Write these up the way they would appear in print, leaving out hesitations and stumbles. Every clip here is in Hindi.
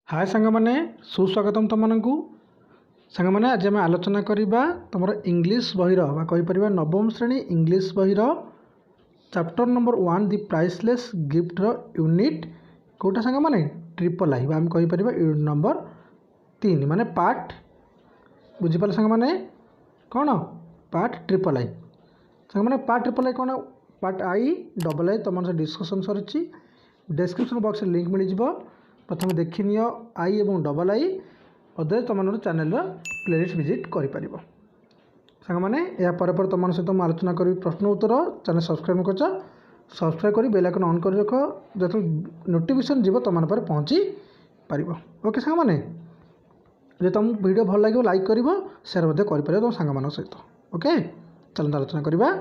हाय सांग मैंने सुस्वागतम तुमको सांग मैंने आज आम आलोचना करवा तुम इंग्लीश बहिर कहीपर नवम श्रेणी इंग्लीश बहिर चैप्टर नंबर 1 दि प्राइसलेस गिफ्ट यूनिट कौटा सांग मैंने ट्रिपल आई आम कहीपर यूनिट नंबर 3 माने पार्ट बुझीपारे सांग मैंने कौन पार्ट ट्रिपल आई सांग मैंने पार्ट ट्रिपल आई कौन पार्ट आई डबल आई तुम से डिस्कसन सरी डिस्क्रिप्शन बॉक्स लिंक मिल जाव प्रथम देखि नियो आई और डबल आई अदर तुम चैनल प्लेलिस्ट विजिट कर सांग मैंने यापर तुम सहित मुझे आलोचना करी प्रश्न उत्तर चैनल सब्सक्राइब कर सब्सक्राइब कर बेल आइकन ऑन कर रख जो नोटिफिकेशन जीव तुम पर पहुँची पार ओके सांग मैंने जो तुम वीडियो भल लगे लाइक कर सेयार कर तुम सांग मान सहित ओके चलते आलोचना करवा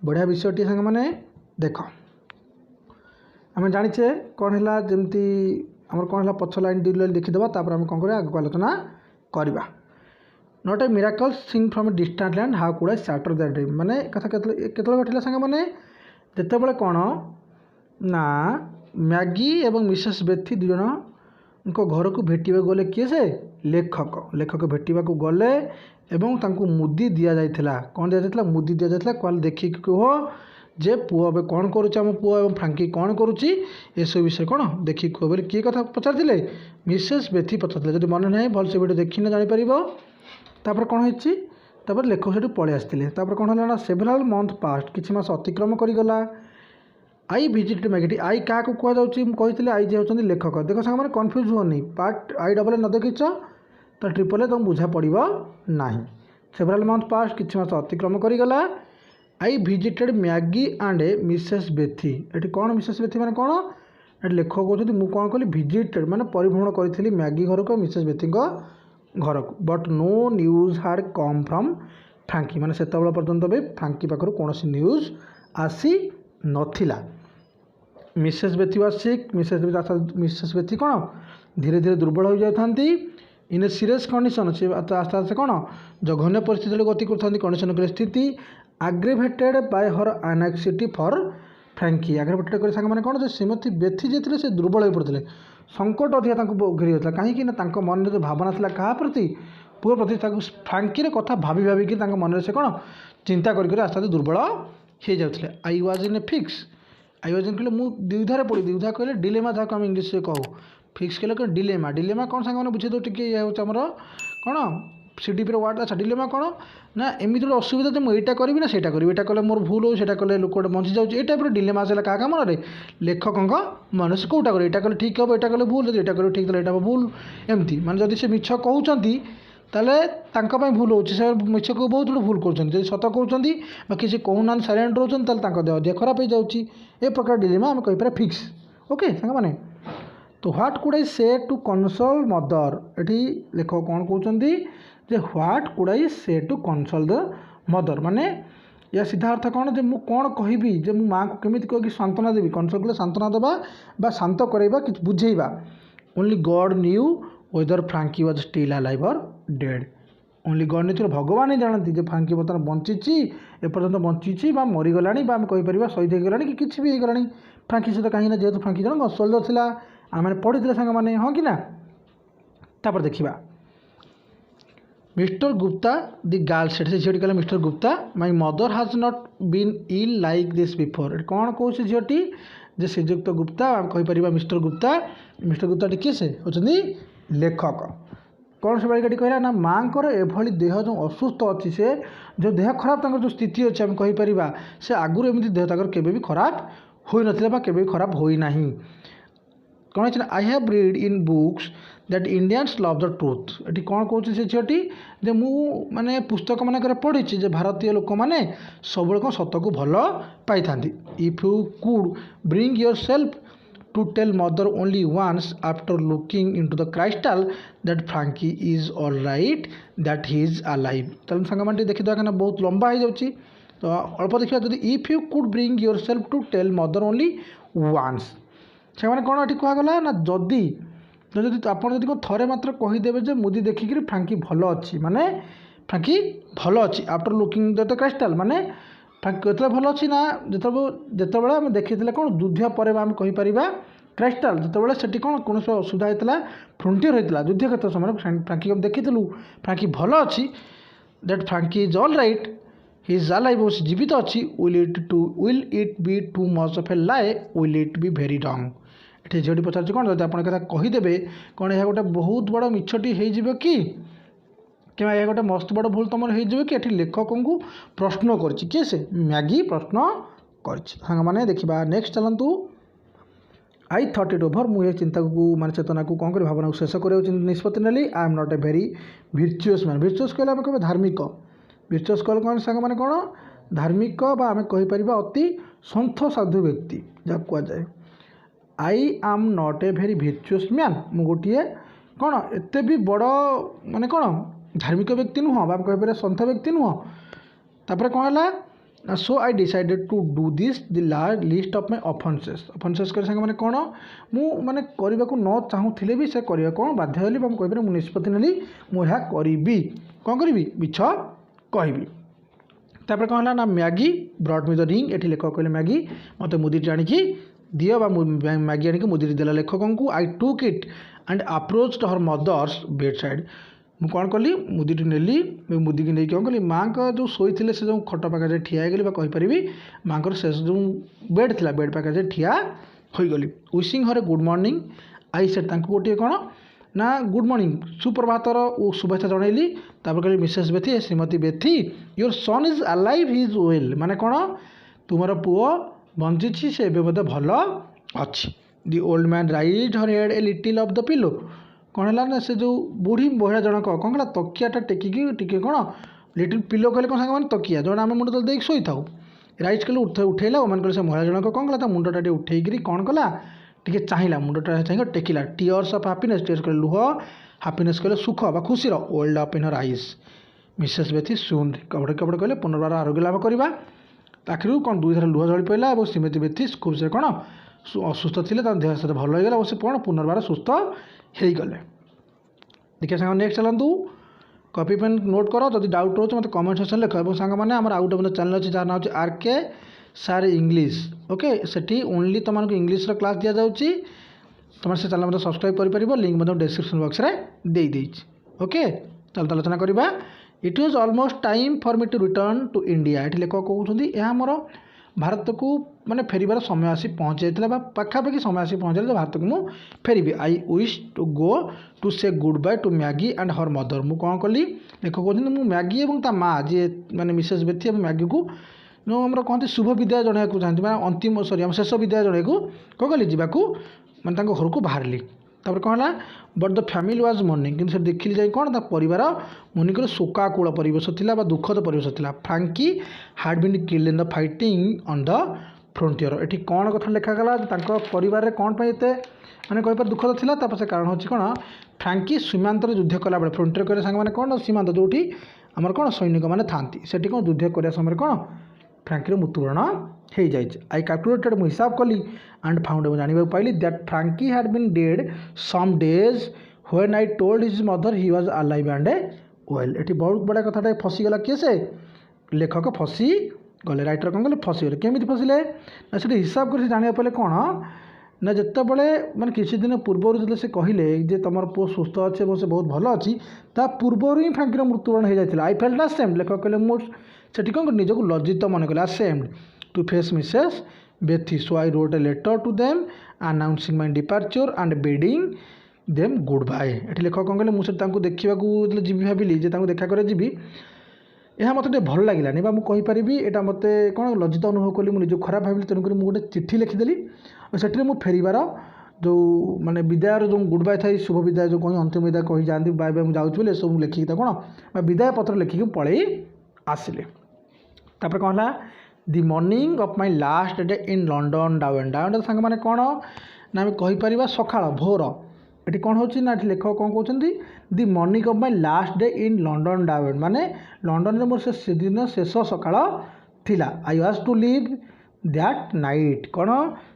बढ़िया विषयटी सांग मैंने देख आम जाचे कौन है जमती आम कौन है पछ लाइन दी लाइन देखीदे तापर आम कौन करवा आगे आलोचना करवा not a miracle seen from a distant land how could I shatter the dream माने कथा केतले घटिला सांग माने जेते बेले कौन ना मैगी एवं मिसेस बेथी दुई जन उनको घर को भेटा गले किए से लेखक लेखक भेटा गले एवं तांको मुदी दि जाइथिला कौन दि जाइथिला मुदी दि जाइथिला कहले देखि कह जे पुआ ए कौन करुच्चे आम पुआ और फ्रांकी कौन करुच्ची एसब विषय कौन देखिए कह बोले किए कथा पचारे मिसेस बेथी पचारे जब मन ना भलसे वीडियो देखने जापर तापर कौन होपर लेखक से पलि आसते कौन है सेभराल मंथ पास्ट किसी मास अतिक्रम करगला आई भिजिट मैगेटी आई क्या कही आई जे होती लेखक देख सांग मैंने कन्फ्यूज होनी पार्ट आई डबल न देखीच तो ट्रिपल ए तुम बुझा पड़ ना सेभराल मंथ पास्ट किसी मास अतिक्रम करगला I visited Maggie and Mrs Bethy ये कौन मिसेस बेथी माने कौन ये लेखक कहते मुझे कौन कली भिजिटेड माने परिभ्रमण करी मैगी घर को मिसेस बेथी घर को बट नो न्यूज हाड कम फ्रॉम फ्रांकी माने सेतबेला पर्यंत भी फ्रांकी पाखर कौन न्यूज आसी नथिला Mrs Bethy was sick Mrs Bethy कौन धीरे धीरे दुर्बल हो जाती इन ए सीरियस कंडीशन से आस्ते आस्ते कौन जघन्य परिस्थिति गति कर कंडीशन स्थिति आग्रेवेटेड बाय हर एनाक्सिटी फॉर फ्रांकी आग्रेवेटेड कर सांग मैंने कौन जो श्रीमती बेथी जे से दुर्बल हो पड़ते संकट अधिका घेरी होता कहीं मन में जो भावना था क्या प्रति पुआ प्रति फ्रांकी कथा भाभी भाविकी मन से कौन चिंता कर आस्ते आस्ते दुर्बल हो जाते I was in a fix I was in कहले मुझे द्विधार पड़ी द्विधा कहले डिलेमा जहाँ आम इंग्लीश से कहूँ फिक्स कहले कौन डिलेमा डिलेमा कौन सांग मैंने बुझे दो टी ये हूँ कौन सीडीपी वार्ड अच्छा डिलेमा कौन ना एमती गोटे असुविधा जो मुझे करी ना से कले मोर भूल हो कले लोक बंची जाऊँगी ये टाइप डिलेमा आसला क्या मन में लेखक मन से कौटा कर यहाँ कले ठीक हम यहाँ कले भूल जो यहाँ ठीक था यहाँ भूल एमती माने जदि से मिछ कहते ताले भूल हो मिछ को बहुत गुड भूल कर सत कहते किसी कहूना साइलेंट रोचन देह अधिक खराब हो जाऊँगी ए प्रकार डिलेमा आम कहीपर फिक्स ओके सांग मैंने तो व्हाट कुड आई से टू कंसोल मदर ये लेखक कौन कहते जे व्हाट कुड आई से टू कंसोल द मदर माने या सीधा अर्थ कौन जे मु कौन कहबी जे मु माँ को केमिति कह सांत्वना देवी कंसोल कले सांत्वना देवा शांत करवा कि बुझेबा only God knew whether Frankie was still alive or dead only God knew भगवान ही जानती जे फ्रांकी बर्तमान बंची एपर्यंत बंची मरीगला आम कहीपर शहीद होगला कि किसी भी होगला फ्रांकी सहित कहीं जेहतु फ्रांकी जन सोल्जर थी आम पढ़ी सांग मैंने हाँ कि ना तापर देखा mister Gupta the girl said से झीटी कहले mister Gupta my mother has not been ill like this before कौन कौन से झीटी जे श्रीजुक्त गुप्ता कहीपर मिस्टर गुप्ता टी किए से होती लेखक कौन से बालिकाटी कहला ना माँ एभली देह जो असुस्थ अच्छी से जो देह खराब जो स्थिति अच्छे आम कहीपर से आगुरी एमती देह केवे भी खराब हो ना केवे भी खराब होना कौन है I have read in books that Indians love the truth ये कौन कौन से झीटी जे मु माने पुस्तक मान पढ़ी भारतीय लोक मैंने सब कौन सत को भल पाई था if you could bring yourself to tell mother only once after looking into the crystal that Frankie is all right that he is alive तेल सांग मैंने देखिए कहीं बहुत लंबा हो जाऊँगी तो अल्प देखा जब if you could bring yourself to tell mother only once से मैंने कौन ये कहगला ना जदि आप कौन थे मात्र कहीदेवे जे मुदी देखिक फ्रांकी भल अच्छी माने फ्रांकी भल अच्छी आफ्टर लुकिंग द क्राइस्टल माने फ्रांकी भल अच्छी ना जिते आम देखी कौन युद्ध पर आम कहीपर क्राइस्टाल जितेबाला से कौन कौन असुविधा होता फ्रंटियर होता युद्ध क्षेत्र समय फ्रांकी देखीलु फ्रांकी भल अच्छी that Frankie is all right he is alive जीवित अच्छी will it be too much of a lie will it be very wrong ये झीटी पचार कौन जब आप कहीदेवे कौन यह गोटे बहुत बड़ मिछटी हो कि यह गोटे मस्त बड़ भूल तुम हो कि लेखक को प्रश्न कर से मैगी प्रश्न कर मैंने देखा नेक्स्ट चलतु आई थॉट इट ओवर मुझे चिंता को मान चेतना को कौन कर भावना को शेष कर निष्पत्ति नेली I am not a very virtuous man virtuous कहले आम कह धार्मिक भिर्चुअस कहले कौन सांग मैंने कौन धार्मिक आम कहीपर अति सन्थ साधु व्यक्ति जहाँ कहुए I am not a very virtuous man मु गोटे कौन एत भी बड़ माने कौन धार्मिक व्यक्ति नुह आम कहीपर सन्थ व्यक्ति नुह तापर कौन है so I decided to do this the large list of my offences कर संग माने कौन मु माने करबा को न चाहूथिले भी से करबा कौन बाध्य होली हम कहिबे मु निष्पत्ति नेली मु यह करिबी कौन करिबी मिछ कहबी तापर कौन ना Maggi brought me the ring एठी लेखक कहले मैगी मते मुदीटी आनिकी दियो बा मैगी आनिकी मुदीटी देला लेखक को I took it and approached her mother's bedside मु कौन कली मुदीटी नेली मुदी की नहीं कौन कली माँ का जो शोई से जो खट पाखे ठिया होगली कहीपरि माँ से जो बेड थी बेड पाखे ठिया Hooghly wishing her a good morning I set गोटे कौन ना गुड मॉर्निंग सुप्रभातर शुभेच्छा जनइली कहली Mrs Bethy Shrimati बेथी your son is alive he is well माने कौन तुमर पुओ बंची से भल अच्छी दि old man rise her head a little of the pillow कौन है ना से जो बुढ़ी महिला जनक कौन कहला तकियाटा टेकिकी टी कौन लिटिल पिलो कहले कौन सामान तकिया जो आम मुंड तल देख शोई था राइज कले उठेला मैंने कहले से महिला जनक कौन कला मुंडटा टे उठेकरी कौन कला टे चाहिला मुंडटा चाहिए टेकिला टीयर्स ऑफ हैप्पीनेस टीयर्स कहले लुह हैप्पीनेस कहले सुख बा खुशी welled up in her eyes Mrs Bethy सुन कपड़े कपड़े कहले पुनर्बार आरोग्य लाभ करवा आखिर कौन दुई थर लुह जली पड़ा और श्रीमती बेथी खूब से कौन असुस्थ थे देह से भल होगा और से कौन पुनर्बार सुस्थ हो गले देखिए सांग नेक्स्ट चलतु कॉपी पेन नोट कर जब डाउट रोच मत कमेंट सेक्शन लिख और सांग मैंने आम आउट गोटे चैनल अच्छे जहाँ ना हो आरके सार इंग्लिश ओके सेठी ओनली तुमको इंग्लिश क्लास दि जाऊँगी तुम से चैनल मतलब सब्सक्राइब कर लिंक मतलब डिस्क्रिप्शन बॉक्स रे दे देइछि ओके चल आलोचना करवा it was almost time for me to return to India ये लेखक कहते हैं मोर भारत को माने फेरबार समय आसी पहुँच जाता पाखापाखि समय आसी पहुँच जाए भारत को मुझे फेरबी I wish to go to say good bye to Maggie and her mother मु कौन कली लेखक कहते मुझे मैगी और ता माँ जी मैंने मिसेस बेथी मैगी को जो आम कहते शुभ विदाय जनवाक चाहती मैं अंतिम सॉरी आम शेष विदाय जनवाक कौन कली जावाक मैंने घर को बाहरली तापर कौन है but the family was morning कि देखिली जाए कौन परिवार मुनिकर शोकाकूल परिवेश था दुखद परिवेश था Frankie had been killed in the fighting on the frontier ये कौन कथा लिखागला परिवार कौन पे मैंने कहीपर दुखद था तापर से कारण होची कौन फ्रांकी सीमांतर युद्ध कला बेले फ्रंटियर कर सांग मैंने कौन सीमांत जो आमर कौन सैनिक मैंने था सेठी कौन युद्ध करने समय कौन फ्रांकी मृत्युवरण हो जाए आई कैलकुलेटेड मुझे हिसाब कली एंड फाउंड मुझे जानवा पाइली that Frankie had been dead some days when I told his mother he was alive and well ये बहुत बड़ा कथा फसीगला किए से लेखक फसी गले राइटर कौन कले फसीगले केमी फसिले ना से हिसाब कर जानवा पाइले कौन ना जिते बड़े मैंने किसी दिन पूर्वर जो से कहले जे तुम पुओ सुस्थ अच्छे से बहुत भल अच्छी ता पूर्वर ही फ्रांकीर मृत्युवरण हो जाता आई फेल्ट असेम्ड लेखक कहले मुझे कौन निजक लज्जित मन कले ashamed to face Mrs Betty so I wrote a letter to them announcing my departure and bidding them good bye ये लेखक कौन कले मुझे देखा जी भाविली देखा कर जी यह मतलब भल लगे बा मुझे यहाँ मत कौन लज्जित अनुभव कली मुझे खराब भाविली तेणुक मुझे चिट्ठी लिखिदेली और से मुझे फेरबार जो माने विदायर जो गुड बाय था शुभ विदाय जो कहीं अंतिम विदाय कही जाती बाय बाय मुझे सब लिखिक कौन विदाय पत्र लिखिक पलि आसिले तापर कौन है the morning of my last day in London dawned सांग मैंने कौन ना आम कहीपर सकाळ भोर ये कौन हो लेखक कौन कहते the morning of my last day in London dawned माने लंडन में मोर से दिन शेष सकाळ थिला I was to leave that night कौन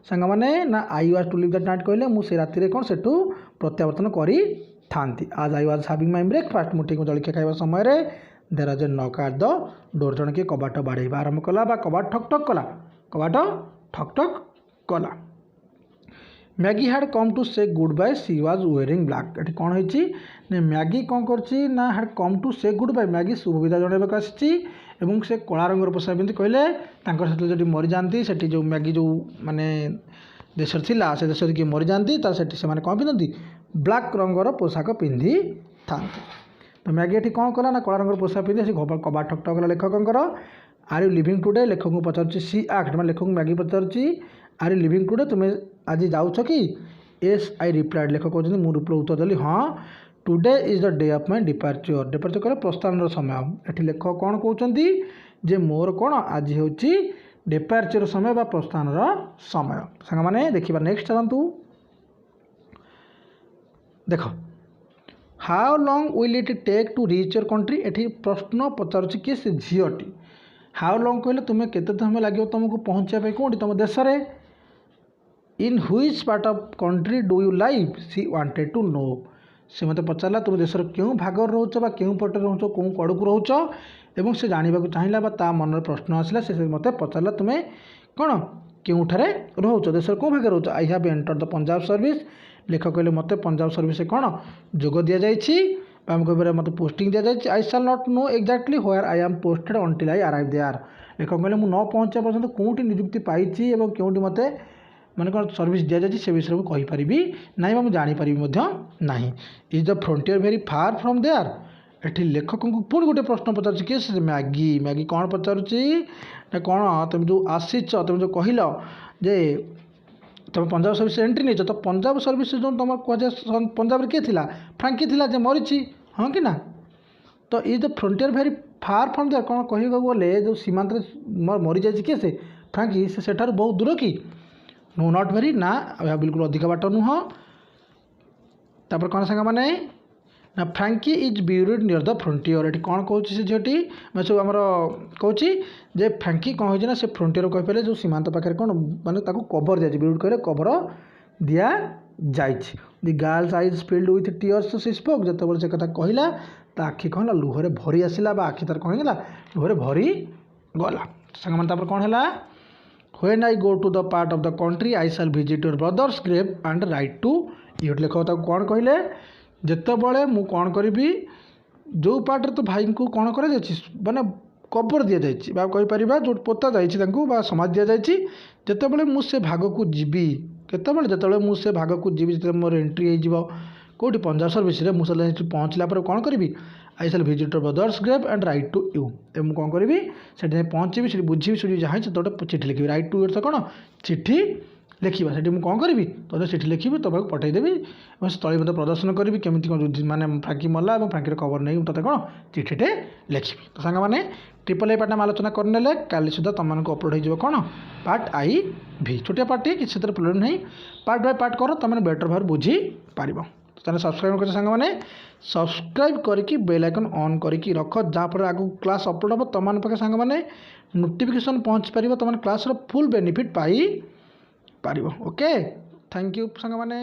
सांग मैंने ना I was to leave that night कहले मुझे राति कौन से प्रत्यावर्तन करी थांती आज I was having my breakfast मुझे जलखिया खाଇବା समय देर आज नॉक एट द डोर जन किए कबाट बाड़ेबा आरंभ कला कबाट ठक ठक कला कबाट ठक ठक कला Maggie had come to say good bye she was wearing black. ये कौन है मैगी कौन करची ना had come to say good bye Maggie शुभ विदाय जणाइबाक आसी एवं से कला रंगर पोशाक पिंधि कहले जो मरी जाती से जो मैगी जो माने देश थिला से देश किए मरी जाती से कौन पिंधती ब्लैक रंगर पोशाक पिंधि था। तो मैगी ये कौन कला ना कला रंगर पोशाक पिंधि से कबाट ठक ठक कला लेखकर आर यू लिविंग टुडे लेखक को पचार सी आक्ट मैं लेखक मैगी पचार आर यू लिविंग टुडे तुम्हें आज जाऊछ कि एस आई रिप्लाइड लेखक कहते मुझे उत्तर देली हाँ today is the day of my departure. Departure कह प्रस्थान समय ये लेखक कौन कहते जे मोर कौन आज हूँ डिपार्चर समय बा प्रस्थान समय। सांग मैंने देखा नेक्स्ट चलतु देख how long will it take to reach your country. ये प्रश्न पचारुची किए से झीटी हाउ लॉन्ग कहले तुम्हें केते समय लगे तुमको पहुँचापी कौटी तुम देश में in which part of country do you live she wanted to know. से मत पचारा तुम देशर क्यों भाग रोच क्यों पटे रोच कौन कड़ को रोच एवं से जानवा चाहिए ता मन प्रश्न आसला से मत पचारा तुम्हें कौन क्योंठारे रोच देशर कौन भाग रोच। I have enter the Punjab service लेखक कहले मत पंजाब सर्विस कौन जोग दि जाम कह मत पोस्टिंग दि जाए। I shall not know exactly where I am posted until I arrive there. लेखक कहले मुझे न पहुँचा पर्यटन कौटी नियुक्ति पाई क्योंटी मत मैंने कौन सर्विस दि जाए से विषय को कहीपरि ना मुझे जापरि ना। Is the frontier very far from there. ये लेखक को पुणी गोटे प्रश्न पचार किए मैगी मैगी कौन पचारुची ना कौन तुम जो आसीच तुम जो कहल जे तुम पंजाब सर्विस एंट्री नहीं तो पंजाब सर्विस जो तुम कह पंजाब किए थी फ्रांकी थी मरीची हाँ कि ना। तो is the frontier very far from there कौन कह गले जो सीमांत मरी जाए किए से फ्रांकी से बहुत दूर कि नो नॉट वेरी ना बिल्कुल अधिक बाट नुह। तापर कौन सांग मैंने ना Frankie is buried near the frontier. ये कौन कौन से झीटी मैं सब आमर कौन जे फ्रांकी कौन होना से फ्रंटियर कहीपे जो सीमांत पाखे कौन माने कवर दिया ब्यूरिड कह कवर दि जाए। The girl's eyes filled with tears she spoke जो से कथा कहला आखि कौन लुहरे भरी आसला आखि तार कौन है लुहरे भरी गला। सांग मैंने कौन है When I go to the part of the country I shall visit your brother's grave and write to you। लेखक कौन कहले जितेबले मु कौन करी जो पार्ट तो भाई को कौन कर माने कबर दि जाए कहीपर जो पोता जा समाज दि जाए जितेबले मुझे भाग को जीवी केतबले जितेबले मुझे भाग को जीवी जो मोर एंट्री हो कौटी पंजाब सर्विस मुझे पहुँचला कौन करी I shall visit your brother's grave and write to you. मुझे कौन करी से पहुँची से बुझी से जहाँ तो गोटे चिठी लिखी राइट टू तो कौन चिठी लिखा से मुझे कौन करी तो चिठी लिखी तो पठेदेवी स्थली मत प्रदर्शन करी केमी कौन माने फ्रांकी मरला और फ्रांकी खबर नहीं तो कौन चिठीटे लिखी। तो सांग मैंने ट्रिपल आई पार्ट में आलोचना करने काली सुधा तुमको अपलोड हो कौन पार्ट आई भी छोटिया पार्टी किसी प्रोब्लेम नहीं पार्ट बाय पार्ट कर तुम बेटर भाव बुझी पार। तो सब्सक्राइब कर सांग मैंने सब्सक्राइब करके बेल आइकन ऑन करके रख जहाँफल आगे क्लास अपलोड हम तुम पाखे सांग मैंने नोटिफिकेशन पहुँच पार तुम क्लास फुल बेनिफिट पाई पार। ओके थैंक यू सांग मैंने।